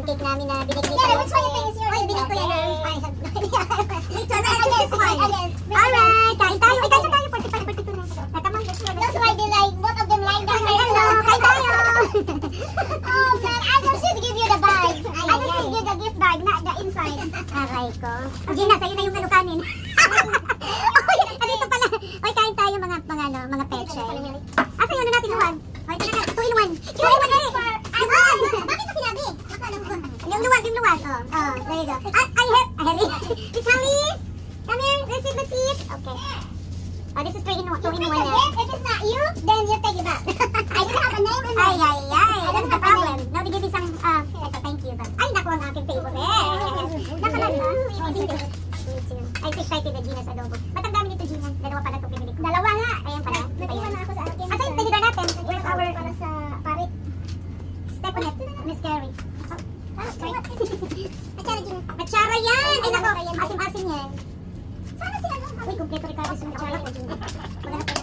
cake namin na binigay ni Charlotte. Uy, binigay ko yan. Alright, kain tayo. Ay, kain tayo. 45, 42 na. Tatamang. That's why they like, both of them lying down. Hello, kain tayo. Oh man, I just should give you the bag. I just should give you the gift bag, not the inside. Aray ko. Gina, sa'yo na yung ano kanin. Dito pala. Oy, kain tayo mga peche. Asa yun na natin luwan? Oy, ito na 2 in 1. 2 in 1 eh. Bakit mo sinabi? Yung luwan. Oh, there you go. Harry. Miss Harry. Come here. Receive the seat. Okay. Oh, this is 2 in 1 now. If it's not you, then you take it back. I don't have a name in my... Ay. That's the problem. Now, they give me some, thank you. Ay, naku, ang aking favorite. Nakalag ba? I'm so excited na Gina's adobo. Ba't ang dami nito, Gina? Dalawa pala ito pinili ko. Dalawa nga. Ayan pala. Naiwan na ako sa akin. Asa yung tinidor natin? Where's our... Para sa parit. Stepanet, Miss Carrie. Atsara, Gina. Atsara yan! Ay, naku, asim-asim yan. Sana sila doon. Uy, kompleto Ricardo yung atsara ko, Gina. Wala na pala.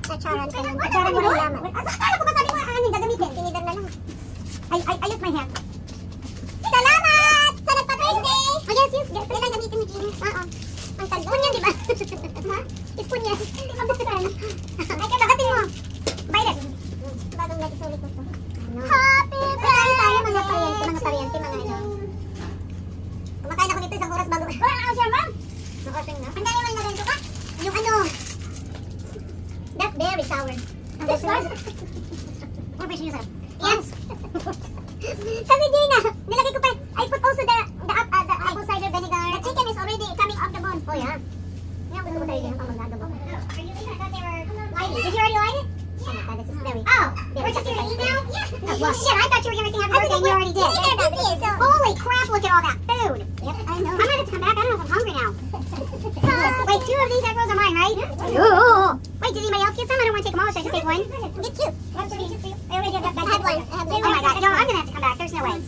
Atsaran ka lang. Atsara mo rin laman. Akala ko ba sabi mo ang gagamitin? Tinidor na lang. Ayot my hair. Salamat! Sa nagpa-birthday! Oh, yes. Pwede lang gamitin mo, Gina. Oo. Ang talo. Spoon yan, di ba? Ha? Spoon yan. Ay, kagatin mo. Violet. Bagong nagsulit ko to. Happy birthday! Tayo mga pariente, mga ano. Kumakain ako dito isang oras bago. Wala na ako siya, ma'am. Nakasing na. Ang dami mo yung naganda ka? Yung ano. That's very sour. This one? More fish in yourself. Yes. Kasi Gina, nilagay ko pa. I put also the apple cider vinegar. The chicken is already coming off the bone. Oh yeah. Ngayon gusto ko tayo din pang magagawa. Are you in? I thought they were lighting. Did you already light it? Oh my god, this is very... Oh! We're just your email? Yeah. Well, shit, I thought you were going to sing happy birthday and you already did. Holy crap, look at all that food. Yep, I know. I'm going to come back. I don't know if I'm hungry now. Wait, 2 of these egg rolls are mine, right? Ooh. Wait, did anybody else get some? I don't want to take them all. Should I just take one? Get 2. I already have that. I had one. Oh my god, no, I'm going to have to come back. There's no way.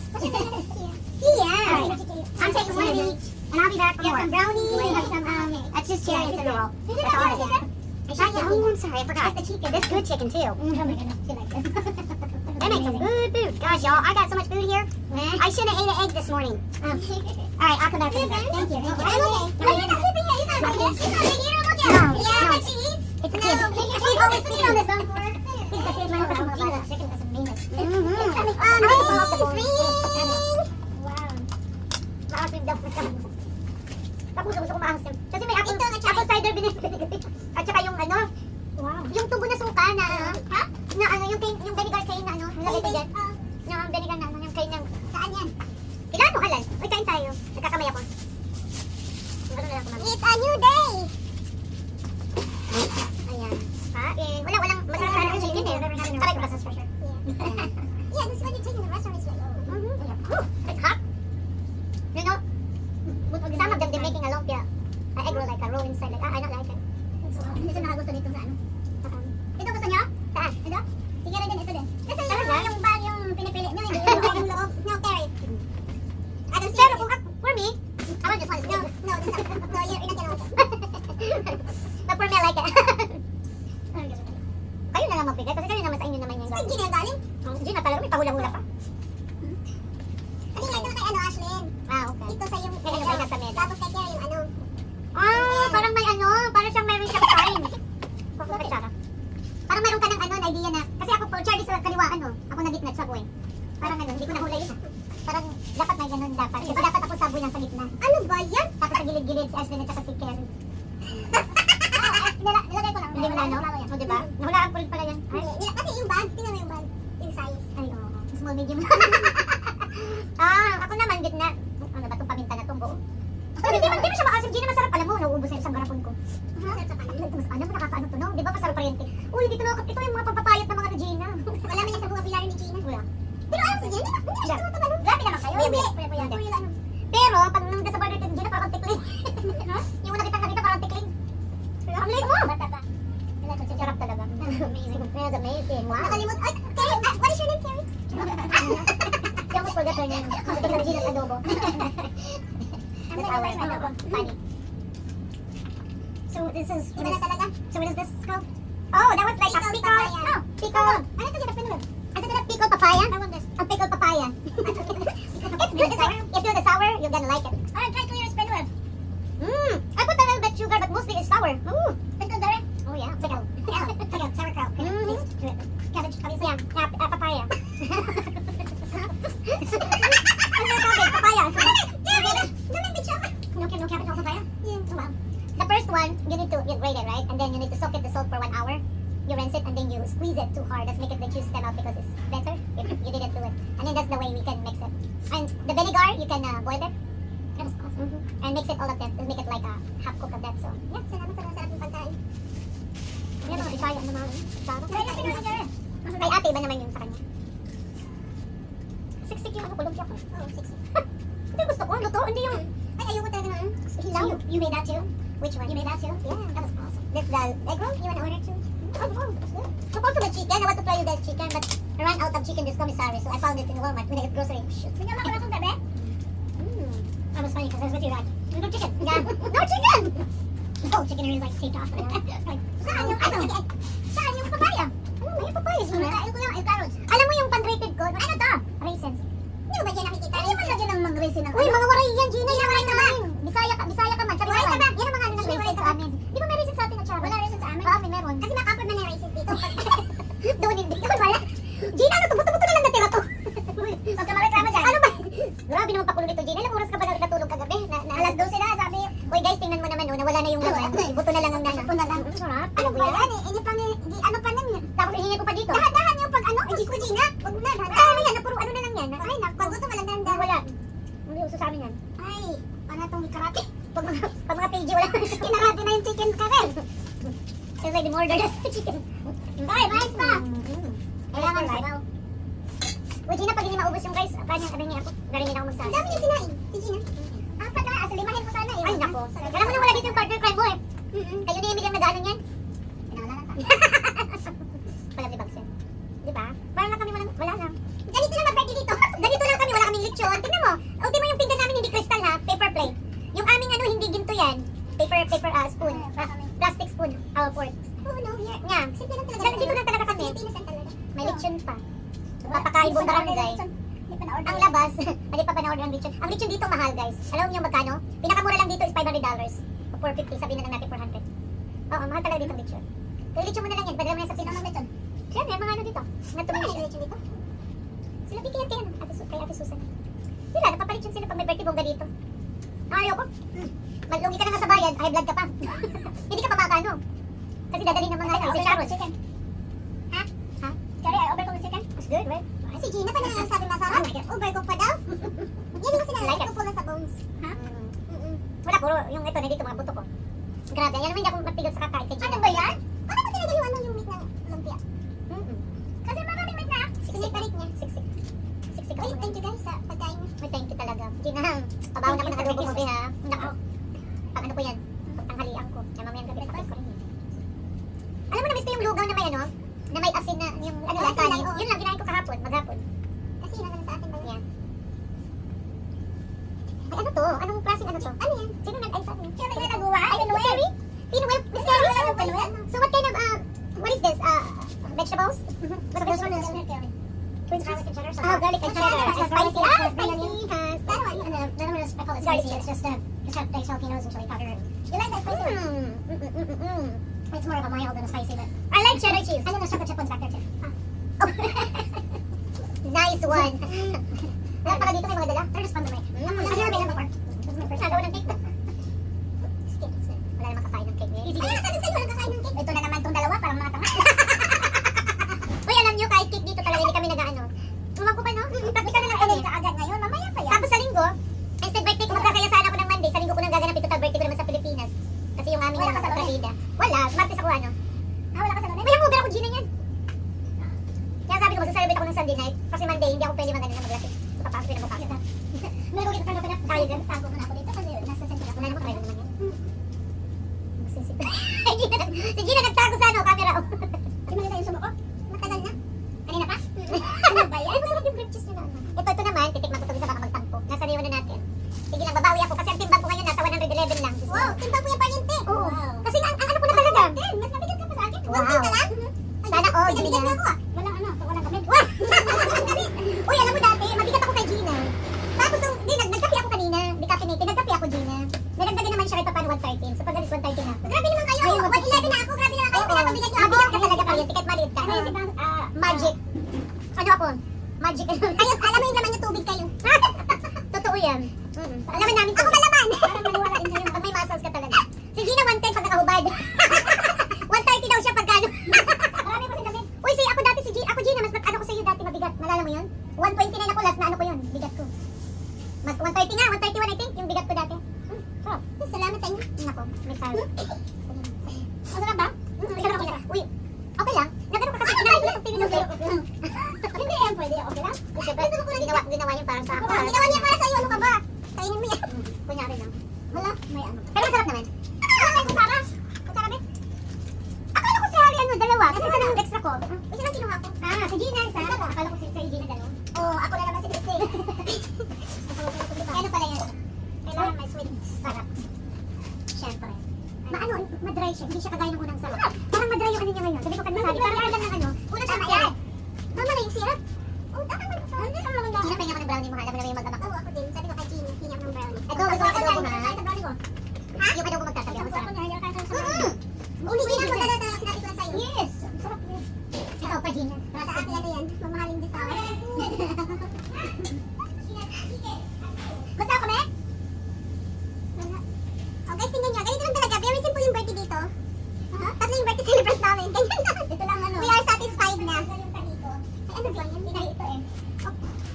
Yeah. I'm taking one of each. And I'll be back for more. Some brownies. We have some, that's just cherry cinnamon roll. That's all it is. Oh, I'm sorry, I forgot. This good chicken too. Oh my goodness, they make some good food. Gosh, y'all, I got so much food here. I should have ate an egg this morning. All right, I'll come back for you. Thank you. I'm okay. Oh, you're not sleeping yet. You're not sleeping. She's not big eater. Look at her. Yeah, but she eats. It's a kid. She's always sitting on this bone for her. Chicken is amazing. Amazing. Wow. Tapos gusto ko maasim. Kasi may apple cider binibigay. At saka yung ano, wow. Yung tubo na suka na, ha? Na ano, yung vinegar cane na ano, nalagay ko dyan. Yung vinegar na ano, yung cane ng, saan yan? Ilan mo halal? Uy, kain tayo. Nagkakamay ako. Ano na lang kumamay. It's a new day! Ayan. Kain. Walang masarap sana yung chicken eh. Sabay ko ba sa treasure? Yeah, this is what you take in the restaurant. It's like, It's hot. You know, some of them they're making a lumpia, egg roll like a roll inside. Like, I don't like it. Hindi sa nakagusto dito sa ano. Ito gusto niyo? Saan? Ito? Sige rin din, ito din. Kasi Talaga? yung bag yung pinipili niyo, hindi yung loob. No, carry. I don't see Pero it. kung for me, I want just one. No, this is not. No, you're not gonna like it. But for me, I like it. Kayo na lang magbigay kasi kayo naman sa inyo naman yung Saan Gina galing? Gina, talaga may pahula-hula pa. Kasi nga ito kay ano, Ashlyn. Okay. Ito sa yung Kaya yung nasa med. Tapos kay Carrie yung ano. Parang may ano, parang siyang meron siyang sign. Parang meron ka ng ano, idea na, kasi ako po, Charlie sa kaliwaan, no? Ako na gitna sa buhay. Parang ano, hindi ko nahula yun. Parang dapat may ganun dapat. Kasi dapat ako saboy lang sa gitna. Ano ba yan? Tapos sa gilid-gilid si Ashlyn at saka si Karen. Nilagay ko lang. Hindi mo na, no? O, diba? Nahulaan ko rin pala yan. Kasi yung bag, tingnan mo yung bag. Yung size. Ay, oo. Small, medium. Ako naman, gitna. Ano ba itong paminta na itong buo? Pero hindi mo siya maasim. Gina, masarap. Alam mo, nauubos na isang garapon ko. Ano mo nakakaano to, no? Di ba masarap pariente? Uy, dito na, ito yung mga pampapayat ng mga na Gina. Wala man yan sa bunga pilar ni Gina. Wala. Pero alam si Gina, hindi siya tumatalo. Grabe naman kayo. Hindi. Hindi. Pero, pag nung nasa burger ni Gina, parang tikling. Yung nakita parang tikling. Ang leg mo! Bata pa. Sarap talaga. Amazing. That's amazing. Wow. Nakalimut. Ay, Carrie, what is your name, Carrie? Di ako forget her name. Ito na Gina's adobo. That's our adobo. Funny. So this is... Iba na talaga. So what is this called? Oh, that was like a Pickled pickle. papaya. Oh, pickle. Ano ito dito pinulog? Ano ito pickled papaya? I want this. A pickled papaya. It's good. It's like, if you're the sour, you're gonna like it. I try clear spin well. I put a little bit sugar, but mostly it's sour. Ooh. It's good, Darren. Oh yeah. Take out. Sauerkraut. Cabbage. Obviously, papaya. Papaya. No cabbage, no papaya. Yeah. Wow. The first one, you need to grate it, right? And then you need to soak it the salt for 1 hour. You rinse it and then you squeeze it too hard. That's make it the juice come out because it's better if you didn't do it. And then that's the way we can mix it. And the vinegar, you can boil it. And mix it all of that. And make it like a half cook of that. So, yeah, sarap ng pagkain. Yan mga Bisaya naman. Sarap. Kay ate ba naman yun sa kanya? Siksik yung ano ko, lumpia ko. Oh, 6. Hindi gusto ko, luto. Hindi yung... Ay, ayoko talaga na. Hilaw. You made that too? Which one? You made that too? Yeah. That was awesome. This the egg roll? You wanna order too? Oh, wow, that's good. Supposed to be chicken. I want to try you guys chicken, but I ran out of chicken this commissary, so I found it in Walmart when I got grocery. Shoot. Bigyan mo ako ng bebe? That was funny because I was with you, right? No chicken. Yeah. No chicken! Oh, chicken really likes take off. Saan yung ano? Saan yung papaya? Ano ba yung papaya, Gina? Ayoko lang, yung carrots. Alam mo yung pan-grated ko? Ano to? Raisins. Hindi mo ba dyan nakikita? Hindi mo lagyan ng mag-raisin ng Uy, mga waray yan, Gina. Hindi Yan waray ang ka mga ba? namin. Bisaya ka man. Sabi Waray ko ka ba? yan ang mga ano ng Hindi, waray raisins ka sa ba? amin. Di ba may raisins sa atin at Charo? Wala raisins sa amin? Oo, may meron. Kasi naka-upload na ng raisins dito. Doon hindi. Doon wala. Gina, ano to? Buto-buto na lang natira to. Huwag ka mareklamo dyan. Ano ba? Grabe naman pakulo nito, Gina. Ilang oras ka ba natulog kagabi? Alas 12 na, sabi. Uy guys, tingnan mo naman, no, nawala na yung laman. Buto na lang ang nana. Buto na lang. Sarap. Ano ba yan? Hindi pa ni... Ano pa lang yan? Tapos ihingi ko pa dito. Dahan-dahan yung pag ano? Diyos ko, Gina. Huwag na, Ano dahan-dahan. yan? Puro ano na lang yan. Ay, pag-gusto mo lang dahan-dahan. Wala. Hindi uso sa amin yan. Ay, paano itong karate? Pag mga PG, wala. Kinarate na yung chicken ka rin. It's like the murder chicken. Ay, mais pa. Kailangan sabaw. Uy, Gina, pag hindi maubos yung guys, kanya, sabi niya ako, garingin ako Ang magsabi. dami niya sinain. Si Gina. Apat na, limahin mo sana eh. Ay, nako. Alam mo na wala dito yung partner crime mo eh. Kayo ni Emily ang nag-ano niyan. Pinawala na Wala ni Bags yan. Di ba? Parang lang kami wala lang. Ganito na mag-birthday dito. Ganito lang kami, wala kaming lechon. Tingnan mo. O, di mo yung pinggan namin hindi crystal ha, paper plate. Yung aming ano, hindi ginto yan. Paper spoon. Plastic spoon. Our fork. Oo, no, here. Nga. Simple lang talaga. Dito lang talaga kami. Pilipinas lang talaga. May lechon pa. Papakain buong barangay. Hindi pa na-order. Ang labas, hindi pa pa-order ang lechon. Ang lechon dito mahal guys. Alam niyo magkano? Pinakamura lang dito is $500. O $450, sabihin na lang natin $400. Oo, mahal talaga dito ang lechon. Kaya lechon mo na lang yan, padala mo na sa Sino pinas. mang lechon? Siyempre, mga ano dito. Nga Ano tumingin yung siya. lechon dito? Sila Vicky yan kay Ate Susan. Sila, napapalechon sila pag may birthday bongga dito. Ayaw ko. Malugi ka na nga sa bayad, high blood ka pa. Hindi ka pa makakano. Kasi dadalhin ng mga ano, si Sharon. Chicken. Ha? Ha? Sorry, I over ko ng chicken. That's good, right? Ay, si Gina pa na lang sabi masarap. Oh my God. Overcook pa daw. Yan yung sinabi Like ko it. pula sa bones. Ha? Wala, puro yung ito, nandito mga buto ko. Grabe, yan naman hindi ako mapigil sa kakain kay Gina. Ano ba yan? Ano ba talaga yung ano yung meat ng lumpia? Mm-mm. Kasi maraming meat na. Siniparit niya. Siksik. Siksik ako. Ay, thank you guys sa pagkain niyo. May thank you talaga. Gina, pabaw naman ng adobo mo, ha? Nako. Pag ano ko yan? Pag tanghalian ko. Kaya mamayang gabi pa ko rin yan. Alam mo na, miss ko yung lugaw na may ano? Na may asin na, yung ano lang, asin kanin. lang, oo. Yun lang, kinain ko kahapon, maghapon. Kasi yun ang sa atin ba yan? Yan. Ay, ano to? Anong klaseng ano to? Ano yan? Sino nag-ay sa akin? Sino nagagawa? Ay, Pinuel? Pinuel? Miss Carrie? Ano Pinuel? So what kind of, what is this? Vegetables? What's vegetables? Oh, garlic and cheddar. It's spicy. Ah, spicy. That one, I call it Garlic spicy. It's just like jalapenos and chili powder. You like that spicy? It's more of a mild than a spicy, but I like cheddar cheese. and then there's chocolate chip ones back there too. Nice one. Wala pala dito may mga dala. They're just fun to make. I've never made them before. This is my first Nagawa time. ng cake. Skip. Wala namang kakain ng cake niya. Easy Ay, sabi sa'yo, walang kakain ng cake. Ito na naman tong dalawa, parang mga tanga. Uy, alam nyo, kahit cake dito talaga, hindi kami nag-ano. Tumang ko pa, no? Practical na lang kami. Ka agad ngayon, mamaya pa yan. Tapos sa linggo, instead birthday ko, magkakayasaan ako ng Monday. Sa linggo ko nang gaganapin total birthday ko naman sa Pilipinas. Kasi yung aming Wala ano, ka sa sa Lunes? Florida. Wala, Martes ako ano. Ah, wala ka sa lunes? Uy, ang Uber ako, Gina niyan. Kaya sabi ko, magsa-celebrate ako ng Sunday night. Kasi Monday, hindi ako pwede magano na maglasing. So, papasok ko na mukha kita. Meron ko kita tanggapin na. Tayo dyan. Tago mo na ako dito kasi nasa sentry ako. Wala naman kayo naman yan. Magsisip. Ay, Gina, si Gina nagtago sa ano, camera. Di malita yung sumo ko? Matagal na. Kanina pa? Ano ba yan? Ay, masarap yung grape cheese nila. Ito naman, titikman ko ito sa baka magtampo. Nasa niyo na natin. Sige lang, babawi ako kasi ang timbang ko ngayon nasa 111 lang. Wow, timbang mo yung pariente. Oo. Wow. Kasi ang ano ko na talaga. Mas mabigat ka pa sa akin. Wow. 1 ka lang? Sana all, Pinabigat Gina. mo ako ah. Walang ano, walang kamit. Wah! Uy, alam mo dati, mabigat ako kay Gina. Tapos Nadagdagan naman siya kahit pa paano 113. So pag alis 130 na. Grabe naman kayo. 111 na ako. Grabe naman kayo. Oo. Pinapabigat niyo ako. Mabigat ka talaga pa yun. Tiket maliit ka. Ano yung si Bang, Magic. Ano ako? Magic. Kayo, alam mo yung laman niyo tubig kayo. Totoo yan. Alaman namin Ako malaman. Parang maniwalain sa'yo. Pag may muscles ka talaga. Si Gina 110 pag nakahubad. 130 daw siya pagkano. Marami ko si David. Uy, si ako dati si Gina. Ako Gina, mas ano ko sa'yo dati mabigat. Nalala mo yun? 129 ako last na ano ko yun. Bigat ko. Mas 130 nga. 131 I think. Yung bigat ko dati. Sarap. Salamat sa inyo. Nako, may sarap. Masarap ba? May sarap ako. Uy, okay lang. Nagano ka kasi kinain ko lang tinignan sa'yo. Hindi yan pwede. Okay lang? Siyempre, ginawa niyo para sa ako. Ginawa niya para sa'yo. Ano ka ba? Kainin mo yan. Kunyari lang. Wala. May ano. Pero masarap naman. May kutsara. Kutsara, Beth. Akala ko si Harry ano, dalawa. Kasi isa lang yung extra ko. Isa lang kinuha ko. Si Gina isa. Akala ko si Gina dalawa. Oh, ako na naman si Christy. Ano pala yan? Kailangan may sweet. Sarap. Siyempre. Maano, madry siya. Hindi siya kagaya ng unang sarap. Parang madry yung ano niya ngayon. Sabi ko kay Masari, parang lang ng ano. Unang Tama sarap. yan. Tama na yung syrup. Oh, tama na. Hindi ka naman Gina, pahinga ko ng brownie mo ha. Alam mo naman yung mag-amak ko. Oo, ako din. Sabi ko kay Gina, hinyak ng brownie. Ito, gusto ko adobo ha. Kahit sa brownie ko. Ha? Yung adobo magtatabi ako. Ako Sarap. na, hinyak kahit sa brownie. Mm. Ulitin ako talaga sinabi ko na sa'yo. Yes. Sarap yun. Ikaw pa, Gina. Para sa akin ano yan, mamahaling din sa akin. Gusto ako, Beth? Wala. Oh guys, tingnan nyo. Ganito lang talaga. Very simple yung birthday dito. Tatlo yung birthday celebrate namin. Ganyan lang. Ito lang ano. We are satisfied na. Yung kanito. Ay, ano yun? Yung Pinahito eh.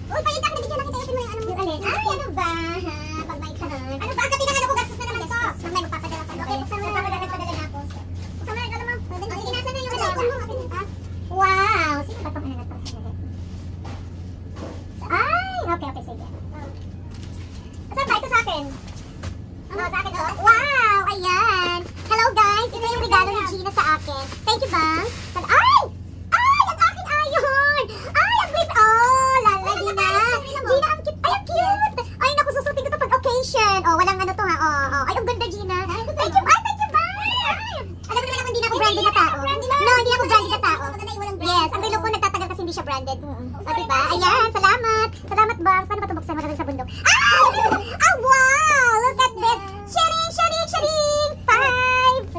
Uy, palit ako. Nabigyan nakita yung ano mo. Yung alin? Ay, ano ba? Ha? Pag may kanan. Ano ba? Ang pinakalo ko, gastos na naman ito. Mamay, magpapadala ka. Okay, buksan mo na. Magpapadala na ako. Buksan mo na. Ikaw naman. Pwede. Oh, sige, nasa na yung Wala. kasama. Wow! Sino ba itong ano na to? Ay! Okay, okay, sige. Saan ba? Ito sa akin. Ano, sa akin to? Wow! Ayan! Hello guys! Ito yung regalo ni Gina sa akin. Thank you, Bang! Ay! Ay! Ang akin ayon! Ay! Ang cute! Oh! Lala, Gina! Gina, ang cute! Ay, ang cute! Ay, naku, susutin ko to pag occasion. Oh, walang ano to ha. Oh, oh. Ay, ang ganda, Gina. Thank you! Ay, thank you, Bang! Alam mo naman ako, hindi na ako branded na tao. No, hindi ako branded na tao. Yes, ang relo ko nagtatagal kasi hindi siya branded. O, diba? Ayan, salamat. Salamat, Bang. Paano ba ito buksan? Marami sa bundok. Ay! Ah, wow! Look at this. Sharing, sharing, sharing. 5.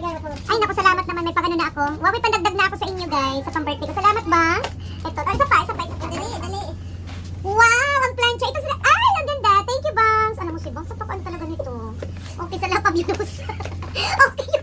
Ay, naku, salamat naman. May pangano na ako. Wow, may pandagdag na ako sa inyo, guys. Sa pang-birthday ko. Salamat, Bang. Ito. Ay, isa pa. Dali. Wow, ang plancha. Ito sila. Ay, ang ganda. Thank you, Bang. Alam mo si Bang, papakaan talaga nito. Okay, sa lapab yun. Okay